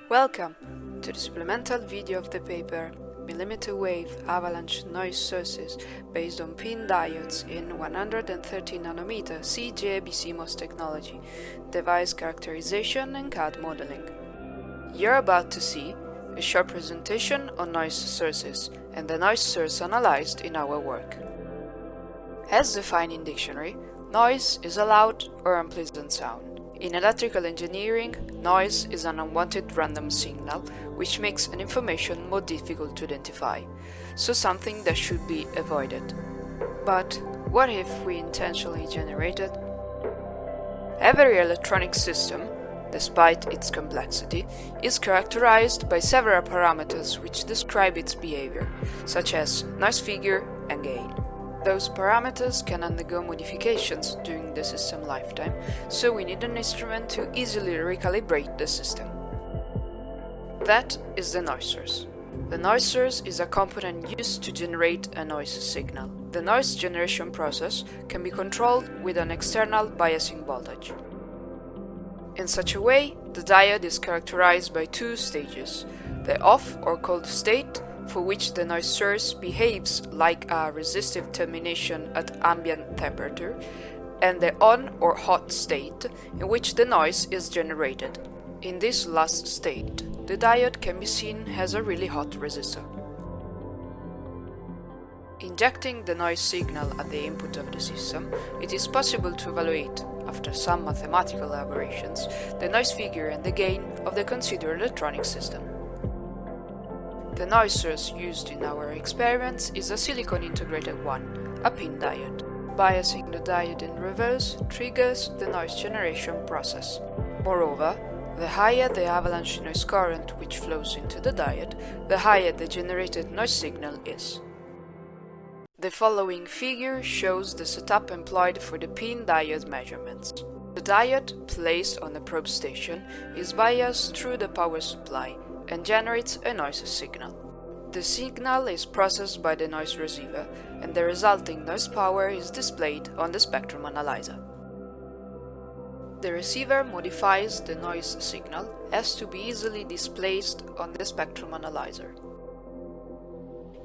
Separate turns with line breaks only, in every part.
Welcome to the supplemental video of the paper Millimeter Wave Avalanche Noise Sources based on PIN diodes in 130 nanometer CJB-CMOS technology, device characterization and CAD modeling. You're about to see a short presentation on noise sources and the noise source analyzed in our work. As defined in dictionary, noise is a loud or unpleasant sound. In electrical engineering, noise is an unwanted random signal which makes an information more difficult to identify, so something that should be avoided. But what if we intentionally generate it? Every electronic system, despite its complexity, is characterized by several parameters which describe its behavior, such as noise figure and gain. Those parameters can undergo modifications during the system lifetime, so we need an instrument to easily recalibrate the system. That is the noise source. The noise source is a component used to generate a noise signal. The noise generation process can be controlled with an external biasing voltage. In such a way, the diode is characterized by two stages: the off or cold state, for which the noise source behaves like a resistive termination at ambient temperature, and the on or hot state, in which the noise is generated. In this last state, the diode can be seen as a really hot resistor. Injecting the noise signal at the input of the system, it is possible to evaluate, after some mathematical elaborations, the noise figure and the gain of the considered electronic system. The noise source used in our experiments is a silicon integrated one, a PIN diode. Biasing the diode in reverse triggers the noise generation process. Moreover, the higher the avalanche noise current which flows into the diode, the higher the generated noise signal is. The following figure shows the setup employed for the PIN diode measurements. The diode, placed on the probe station, is biased through the power supply and generates a noise signal. The signal is processed by the noise receiver, and the resulting noise power is displayed on the spectrum analyzer. The receiver modifies the noise signal as to be easily displaced on the spectrum analyzer.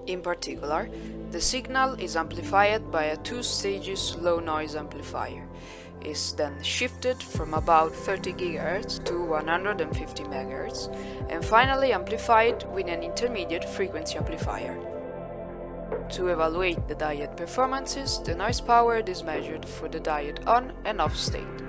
In particular, the signal is amplified by a two-stages low-noise amplifier, is then shifted from about 30 GHz to 150 MHz, and finally amplified with an intermediate frequency amplifier. To evaluate the diode performances, the noise power is measured for the diode on and off state.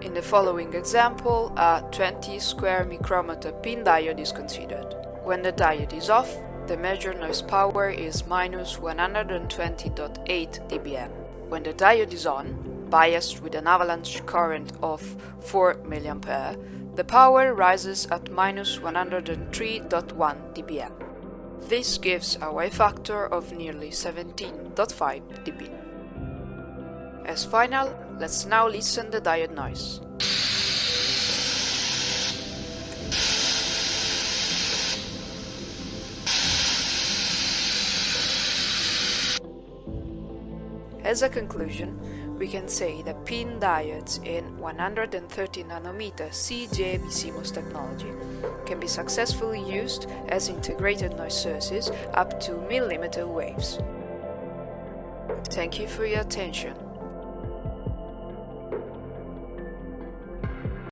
In the following example, a 20 square micrometer PIN diode is considered. When the diode is off, the measured noise power is minus 120.8 dBm. When the diode is on, biased with an avalanche current of 4 mA, the power rises at minus 103.1 dBm. This gives a Y factor of nearly 17.5 dB. As final, let's now listen the diode noise. As a conclusion, we can say that PIN diodes in 130 nanometer CJB-CMOS technology can be successfully used as integrated noise sources up to millimeter waves. Thank you for your attention.